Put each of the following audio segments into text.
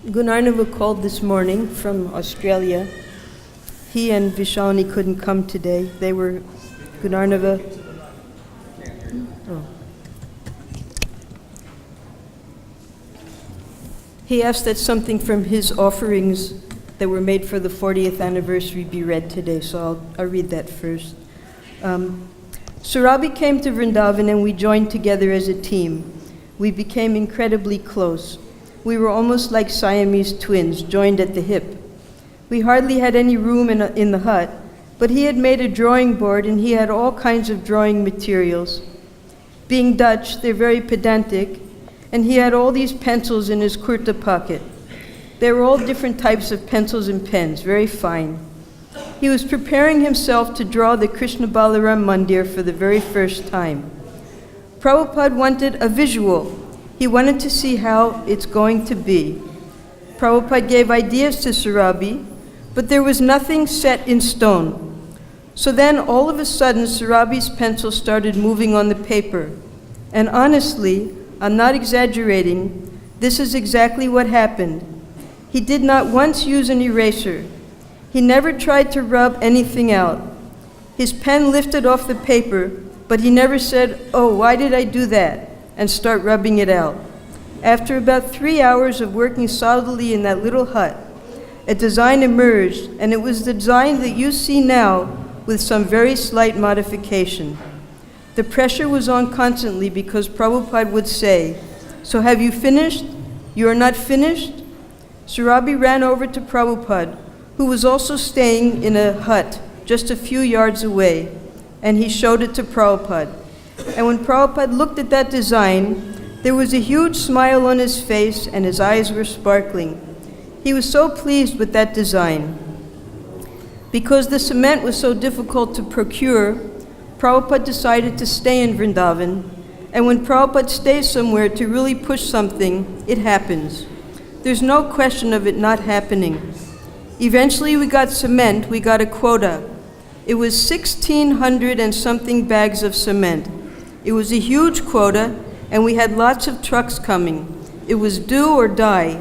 Gunarnava called this morning from Australia. He and Vishalini couldn't come today. They were Gunarnava. Oh. He asked that something from his offerings that were made for the 40th anniversary be read today, so I'll read that first. Surabhi came to Vrindavan and we joined together as a team. We became incredibly close. We were almost like Siamese twins, joined at the hip. We hardly had any room in the hut, but he had made a drawing board and he had all kinds of drawing materials. Being Dutch, they're very pedantic, and he had all these pencils in his kurta pocket. They were all different types of pencils and pens, very fine. He was preparing himself to draw the Krishna Balaram Mandir for the very first time. Prabhupada wanted a visual. He wanted to see how it's going to be. Prabhupada gave ideas to Surabhi, but there was nothing set in stone. So then all of a sudden Surabhi's pencil started moving on the paper. And honestly, I'm not exaggerating, this is exactly what happened. He did not once use an eraser. He never tried to rub anything out. His pen lifted off the paper, but he never said, "Oh, why did I do that?" and start rubbing it out. After about 3 hours of working solidly in that little hut, a design emerged, and it was the design that you see now with some very slight modification. The pressure was on constantly because Prabhupada would say, "So have you finished? You are not finished?" Surabhi ran over to Prabhupada, who was also staying in a hut just a few yards away, and he showed it to Prabhupada. And when Prabhupada looked at that design, there was a huge smile on his face and his eyes were sparkling. He was so pleased with that design. Because the cement was so difficult to procure, Prabhupada decided to stay in Vrindavan, and when Prabhupada stays somewhere to really push something, it happens. There's no question of it not happening. Eventually we got cement, we got a quota. It was 1,600 and something bags of cement. It was a huge quota, and we had lots of trucks coming. It was do or die.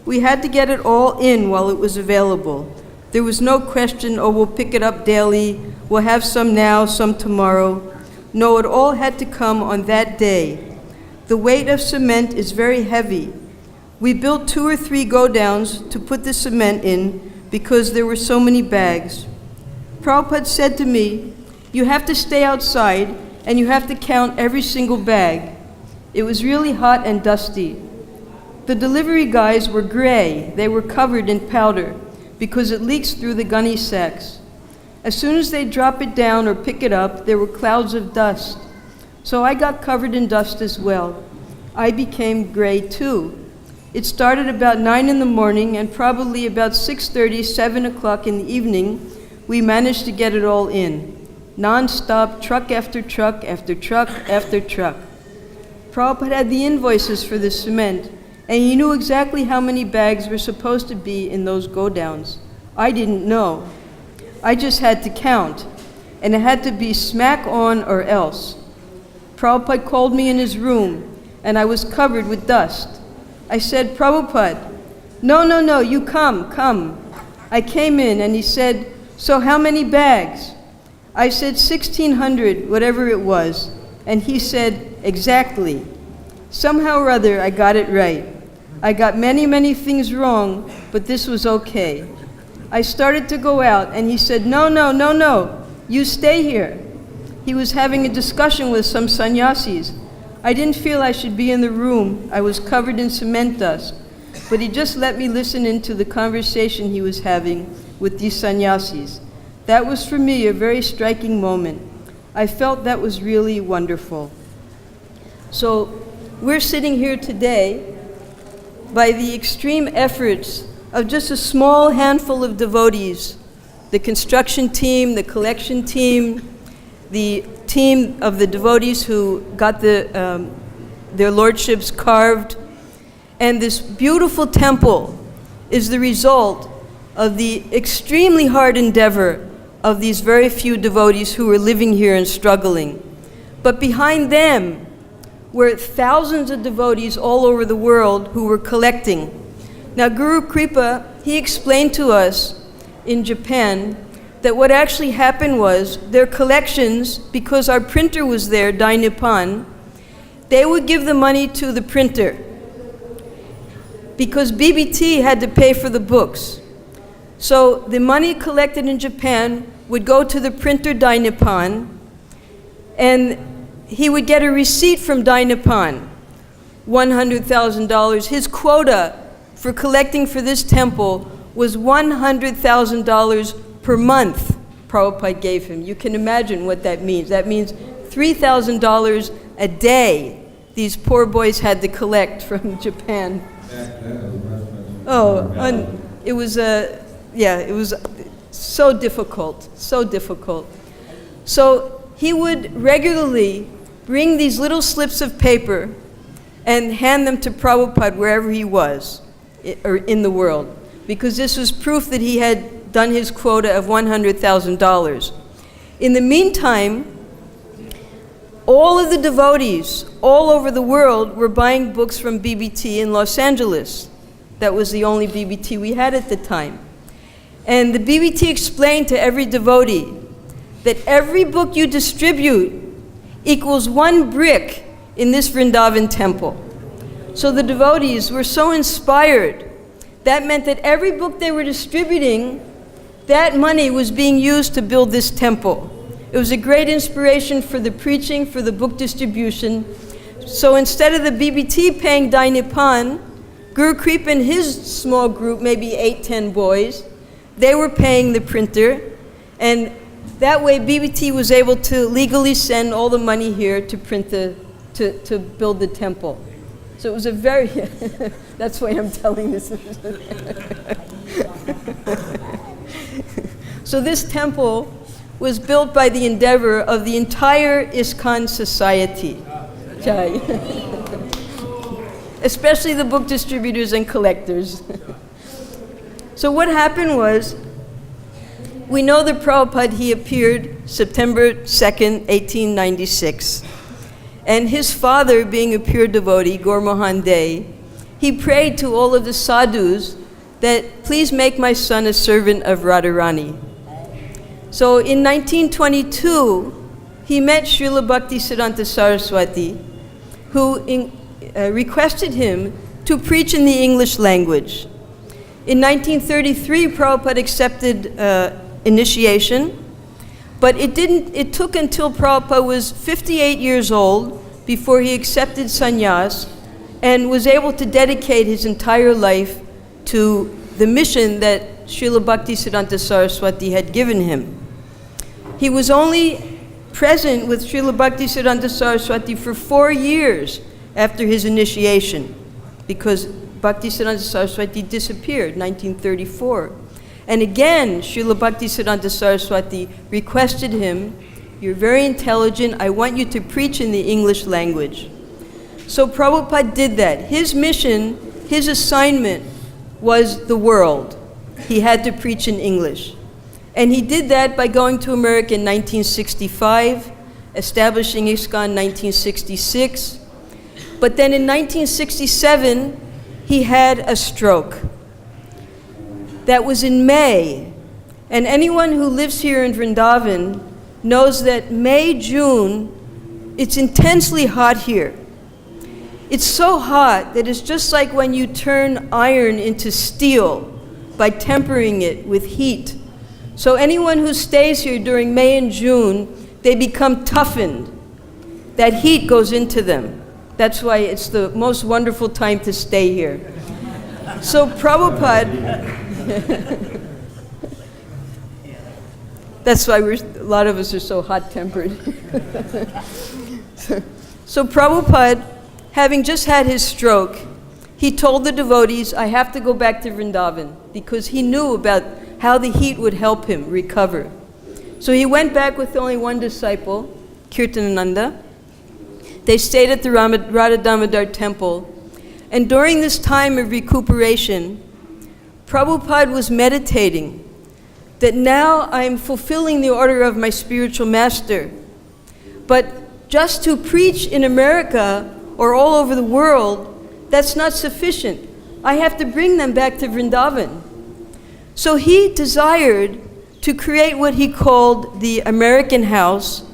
We had to get it all in while it was available. There was no question, "Oh, we'll pick it up daily, we'll have some now, some tomorrow." No, it all had to come on that day. The weight of cement is very heavy. We built 2 or 3 go-downs to put the cement in because there were so many bags. Prabhupada said to me, "You have to stay outside and you have to count every single bag." It was really hot and dusty. The delivery guys were gray. They were covered in powder because it leaks through the gunny sacks. As soon as they drop it down or pick it up, there were clouds of dust. So I got covered in dust as well. I became gray too. It started about 9 in the morning, and probably about 6:30, 7 o'clock in the evening, we managed to get it all in. Non-stop, truck after truck after truck after truck. Prabhupada had the invoices for the cement, and he knew exactly how many bags were supposed to be in those go-downs. I didn't know. I just had to count, and it had to be smack on or else. Prabhupada called me in his room, and I was covered with dust. I said, "Prabhupada, no, you come. I came in, and he said, "So how many bags?" I said 1,600, whatever it was, and he said, "Exactly." Somehow or other, I got it right. I got many things wrong, but this was okay. I started to go out, and he said, No, you stay here." He was having a discussion with some sannyasis. I didn't feel I should be in the room. I was covered in cement dust, but he just let me listen into the conversation he was having with these sannyasis. That was for me a very striking moment. I felt that was really wonderful. So we're sitting here today by the extreme efforts of just a small handful of devotees, the construction team, the collection team, the team of the devotees who got their lordships carved. And this beautiful temple is the result of the extremely hard endeavor of these very few devotees who were living here and struggling. But behind them were thousands of devotees all over the world who were collecting. Now, Guru Kripa, he explained to us in Japan that what actually happened was their collections, because our printer was there, Dai Nippon, they would give the money to the printer because BBT had to pay for the books. So the money collected in Japan would go to the printer Dai Nippon, and he would get a receipt from Dai Nippon, $100,000. His quota for collecting for this temple was $100,000 per month Prabhupada gave him. You can imagine what that means. That means $3,000 a day these poor boys had to collect from Japan. It was so difficult, so difficult. So he would regularly bring these little slips of paper and hand them to Prabhupada wherever he was or in the world, because this was proof that he had done his quota of $100,000. In the meantime, all of the devotees all over the world were buying books from BBT in Los Angeles. That was the only BBT we had at the time. And the BBT explained to every devotee that every book you distribute equals one brick in this Vrindavan temple. So the devotees were so inspired. That meant that every book they were distributing, that money was being used to build this temple. It was a great inspiration for the preaching, for the book distribution. So instead of the BBT paying Dai Nippon, Guru Kripa and his small group, maybe 8-10 boys, they were paying the printer. And that way BBT was able to legally send all the money here to print to build the temple. So it was a very, that's why I'm telling this. So this temple was built by the endeavor of the entire ISKCON society. Especially the book distributors and collectors. So what happened was, we know that Prabhupada, he appeared September 2nd, 1896. And his father, being a pure devotee, Gaur Mohan Dey, he prayed to all of the sadhus that please make my son a servant of Radharani. So in 1922, he met Srila Bhaktisiddhanta Saraswati, who requested him to preach in the English language. In 1933, Prabhupada accepted initiation, but it took until Prabhupada was 58 years old before he accepted sannyas and was able to dedicate his entire life to the mission that Srila Bhaktisiddhanta Saraswati had given him. He was only present with Srila Bhaktisiddhanta Saraswati for 4 years after his initiation, because Bhaktisiddhanta Saraswati disappeared in 1934. And again, Srila Bhaktisiddhanta Saraswati requested him, you're very intelligent, I want you to preach in the English language. So Prabhupada did that. His mission, his assignment was the world. He had to preach in English. And he did that by going to America in 1965, establishing ISKCON in 1966. But then in 1967, he had a stroke. That was in May. And anyone who lives here in Vrindavan knows that May, June, it's intensely hot here. It's so hot that it's just like when you turn iron into steel by tempering it with heat. So anyone who stays here during May and June, they become toughened. That heat goes into them. That's why it's the most wonderful time to stay here. So Prabhupada, that's why a lot of us are so hot-tempered. So Prabhupada, having just had his stroke, he told the devotees, I have to go back to Vrindavan, because he knew about how the heat would help him recover. So he went back with only one disciple, Kirtanananda. They stayed at the Radha Damodar temple. And during this time of recuperation, Prabhupada was meditating that now I'm fulfilling the order of my spiritual master. But just to preach in America or all over the world, that's not sufficient. I have to bring them back to Vrindavan. So he desired to create what he called the American House,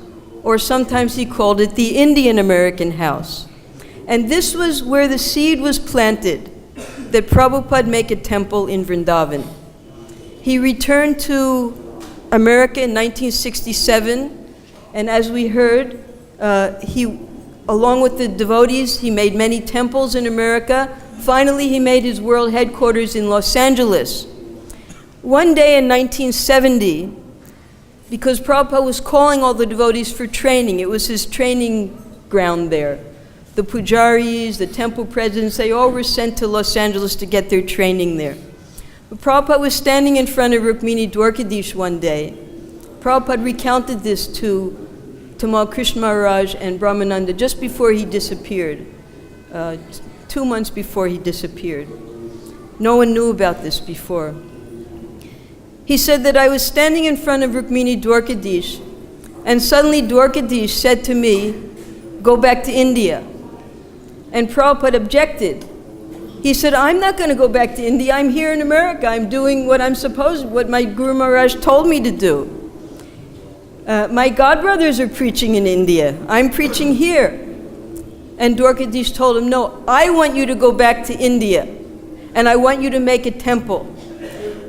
or sometimes he called it the Indian American House. And this was where the seed was planted, that Prabhupada make a temple in Vrindavan. He returned to America in 1967, and as we heard, along with the devotees, he made many temples in America. Finally, he made his world headquarters in Los Angeles. One day in 1970, because Prabhupada was calling all the devotees for training, it was his training ground there. The pujaris, the temple presidents, they all were sent to Los Angeles to get their training there. But Prabhupada was standing in front of Rukmini Dwarkadish one day. Prabhupada recounted this to Tamal Krishna Maharaj and Brahmananda just before he disappeared, 2 months before he disappeared. No one knew about this before. He said that I was standing in front of Rukmini Dwarkadish, and suddenly Dwarkadish said to me, "Go back to India." And Prabhupada objected. He said, "I'm not going to go back to India. I'm here in America. I'm doing what what my Guru Maharaj told me to do. My godbrothers are preaching in India. I'm preaching here." And Dwarkadish told him, "No, I want you to go back to India, and I want you to make a temple.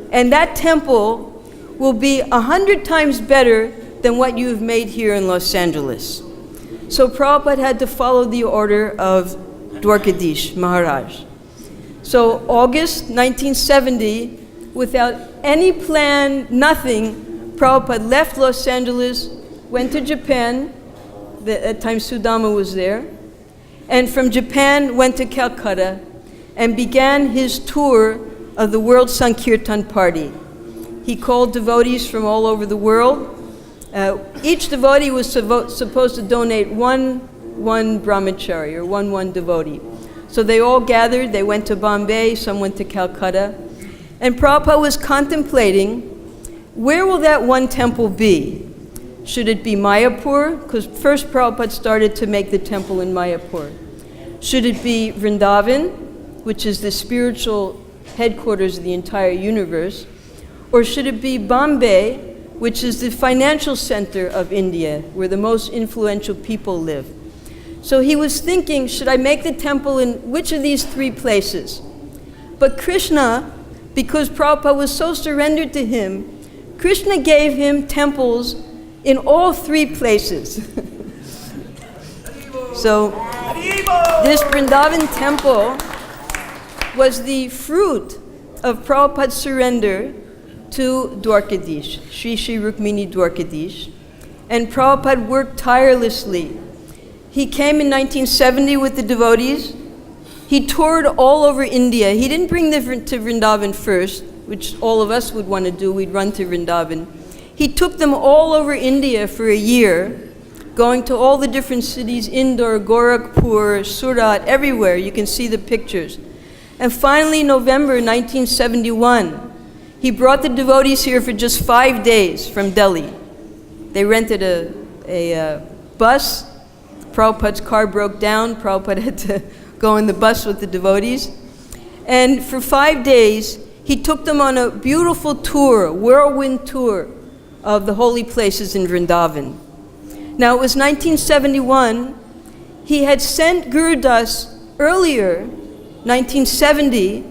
And that temple will be 100 times better than what you have made here in Los Angeles." So Prabhupada had to follow the order of Dwarkadish Maharaj. So August 1970, without any plan, nothing, Prabhupada left Los Angeles, went to Japan, at that time Sudama was there, and from Japan went to Calcutta and began his tour of the World Sankirtan Party. He called devotees from all over the world. Each devotee was supposed to donate one brahmachari, or one devotee. So they all gathered, they went to Bombay, some went to Calcutta. And Prabhupada was contemplating, where will that one temple be? Should it be Mayapur? Because first Prabhupada started to make the temple in Mayapur. Should it be Vrindavan, which is the spiritual headquarters of the entire universe? Or should it be Bombay, which is the financial center of India, where the most influential people live? So he was thinking, should I make the temple in which of these three places? But Krishna, because Prabhupada was so surrendered to him, Krishna gave him temples in all three places. So this Vrindavan temple was the fruit of Prabhupada's surrender to Dwarkadish, Sri Rukmini Dwarkadish. And Prabhupada worked tirelessly. He came in 1970 with the devotees. He toured all over India. He didn't bring them to Vrindavan first, which all of us would want to do. We'd run to Vrindavan. He took them all over India for a year, going to all the different cities, Indore, Gorakhpur, Surat, everywhere. You can see the pictures. And finally, November 1971, he brought the devotees here for just 5 days from Delhi. They rented a bus. Prabhupada's car broke down. Prabhupada had to go in the bus with the devotees. And for 5 days, he took them on a beautiful tour, a whirlwind tour of the holy places in Vrindavan. Now, it was 1971. He had sent Guru Das earlier, 1970,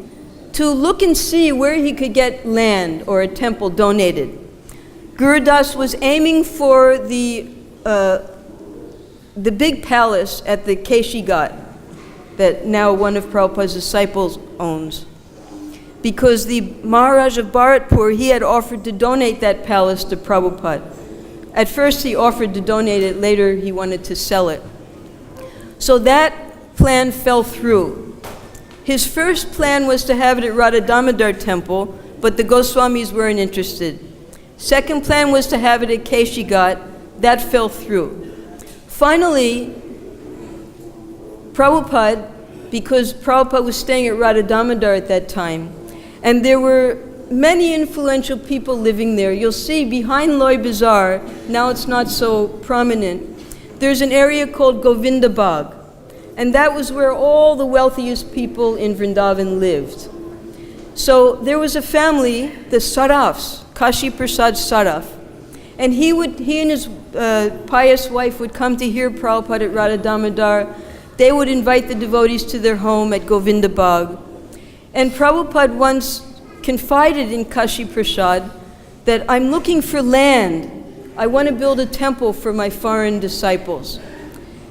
to look and see where he could get land or a temple donated. Guru Das was aiming for the big palace at the Keshi Ghat that now one of Prabhupada's disciples owns. Because the Maharaj of Bharatpur, he had offered to donate that palace to Prabhupada. At first he offered to donate it, later he wanted to sell it. So that plan fell through. His first plan was to have it at Radha Damodar Temple, but the Goswamis weren't interested. Second plan was to have it at Keshi Ghat. That fell through. Finally, Prabhupada, because Prabhupada was staying at Radha Damodar at that time, and there were many influential people living there. You'll see behind Loy Bazaar, now it's not so prominent, there's an area called Govindabag. And that was where all the wealthiest people in Vrindavan lived. So there was a family, the Sarafs, Kashi Prasad Saraf, and he and his pious wife would come to hear Prabhupada at Radha Damodar. They would invite the devotees to their home at Govindabag. And Prabhupada once confided in Kashi Prasad that I'm looking for land. I want to build a temple for my foreign disciples.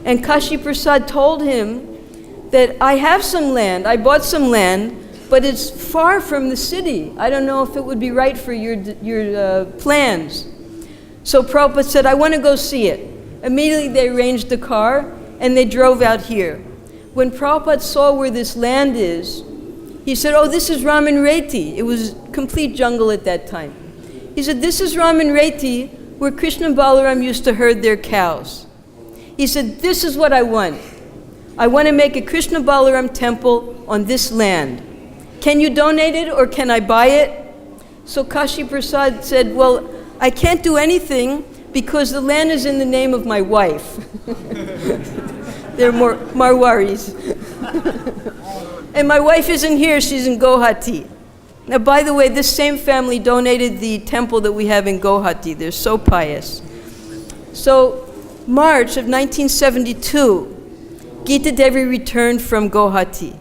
And Kashi Prasad told him that I have some land, I bought some land, but it's far from the city. I don't know if it would be right for your plans. So Prabhupada said, I want to go see it. Immediately they arranged the car and they drove out here. When Prabhupada saw where this land is, he said, oh, this is Raman Reti. It was complete jungle at that time. He said, this is Raman Reti, where Krishna and Balaram used to herd their cows. He said, this is what I want. I want to make a Krishna Balaram temple on this land. Can you donate it or can I buy it? So Kashi Prasad said, well, I can't do anything because the land is in the name of my wife. They're Marwaris. And my wife isn't here, she's in Guwahati. Now, by the way, this same family donated the temple that we have in Guwahati. They're so pious. So, March of 1972, Gita Devi returned from Guwahati.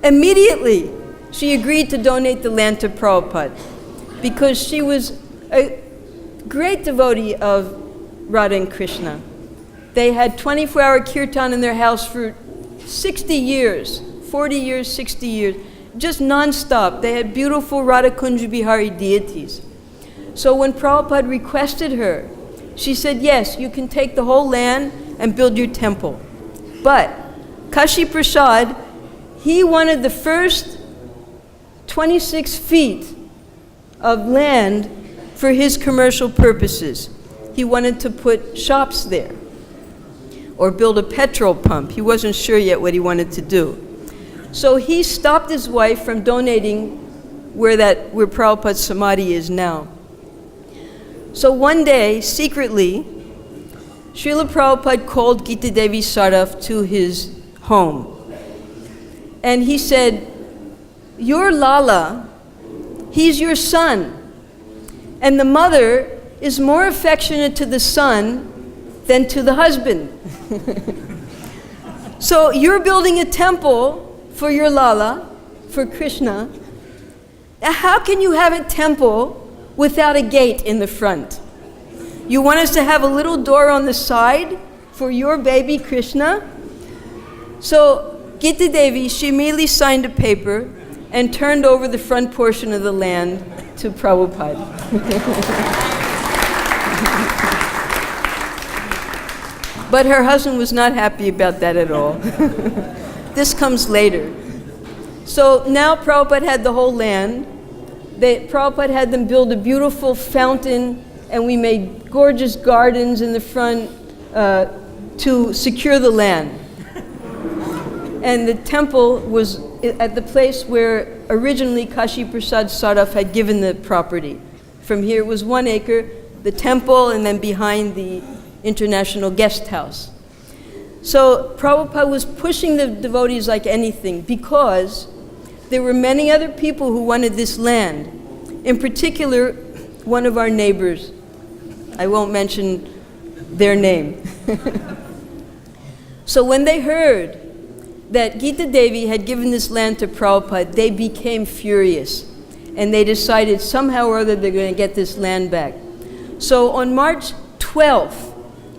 Immediately, she agreed to donate the land to Prabhupada because she was a great devotee of Radha and Krishna. They had 24-hour kirtan in their house for 60 years, 40 years, 60 years, just non-stop. They had beautiful Radha Kunja Bihari deities. So when Prabhupada requested her, she said, yes, you can take the whole land and build your temple. But Kashi Prasad, he wanted the first 26 feet of land for his commercial purposes. He wanted to put shops there or build a petrol pump. He wasn't sure yet what he wanted to do. So he stopped his wife from donating where Prabhupada's Samadhi is now. So one day, secretly, Srila Prabhupada called Gita Devi Saraf to his home. And he said, your Lala, he's your son. And the mother is more affectionate to the son than to the husband. So you're building a temple for your Lala, for Krishna. Now, how can you have a temple without a gate in the front? You want us to have a little door on the side for your baby Krishna? So Gita Devi, she immediately signed a paper and turned over the front portion of the land to Prabhupada. But her husband was not happy about that at all. This comes later. So now Prabhupada had the whole land. Prabhupada had them build a beautiful fountain, and we made gorgeous gardens in the front to secure the land. And the temple was at the place where originally Kashi Prasad Saraf had given the property. From here it was 1 acre, the temple, and then behind the International Guest House. So Prabhupada was pushing the devotees like anything because there were many other people who wanted this land. In particular, one of our neighbors. I won't mention their name. So when they heard that Gita Devi had given this land to Prabhupada, they became furious. And they decided somehow or other they're going to get this land back. So on March 12th,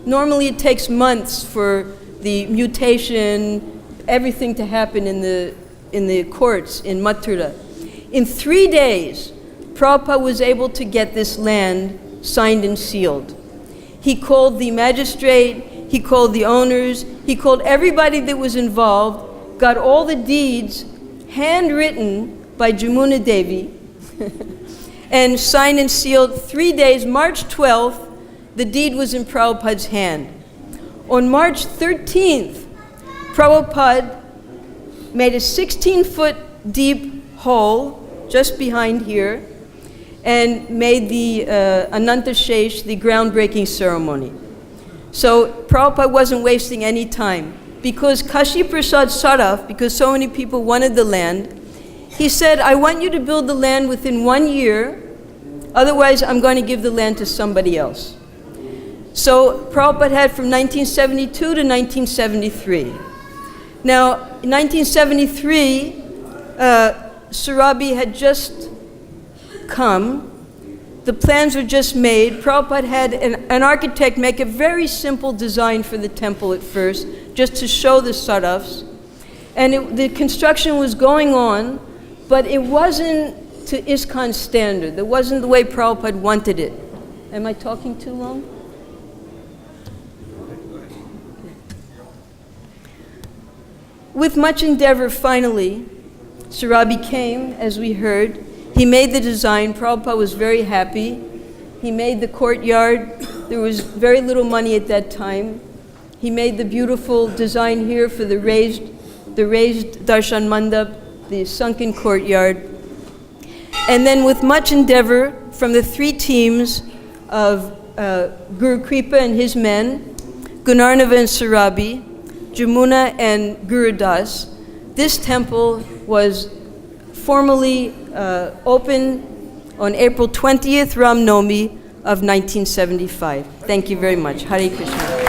normally it takes months for the mutation, everything to happen in the courts in Mathura. In 3 days, Prabhupada was able to get this land signed and sealed. He called the magistrate, he called the owners, he called everybody that was involved, got all the deeds handwritten by Jamuna Devi, and signed and sealed 3 days. March 12th, the deed was in Prabhupada's hand. On March 13th, Prabhupada made a 16-foot deep hole just behind here, and made the Ananta Shesh the groundbreaking ceremony. So Prabhupada wasn't wasting any time. Because Kashi Prasad Saraf, because so many people wanted the land, he said, I want you to build the land within 1 year, otherwise I'm going to give the land to somebody else. So Prabhupada had from 1972 to 1973. Now, in 1973, Surabi had just come. The plans were just made. Prabhupada had an architect make a very simple design for the temple at first, just to show the sarafs. And the construction was going on, but it wasn't to ISKCON standard. It wasn't the way Prabhupada wanted it. Am I talking too long? With much endeavor, finally, Surabi came, as we heard. He made the design. Prabhupada was very happy. He made the courtyard. There was very little money at that time. He made the beautiful design here for the raised darshan mandap, the sunken courtyard. And then with much endeavor from the 3 teams of Guru Kripa and his men, Gunarnava and Surabi, Jamuna and Gurudas, this temple was formally opened on April 20th, Ram Navami of 1975. Thank you very much. Hare Krishna.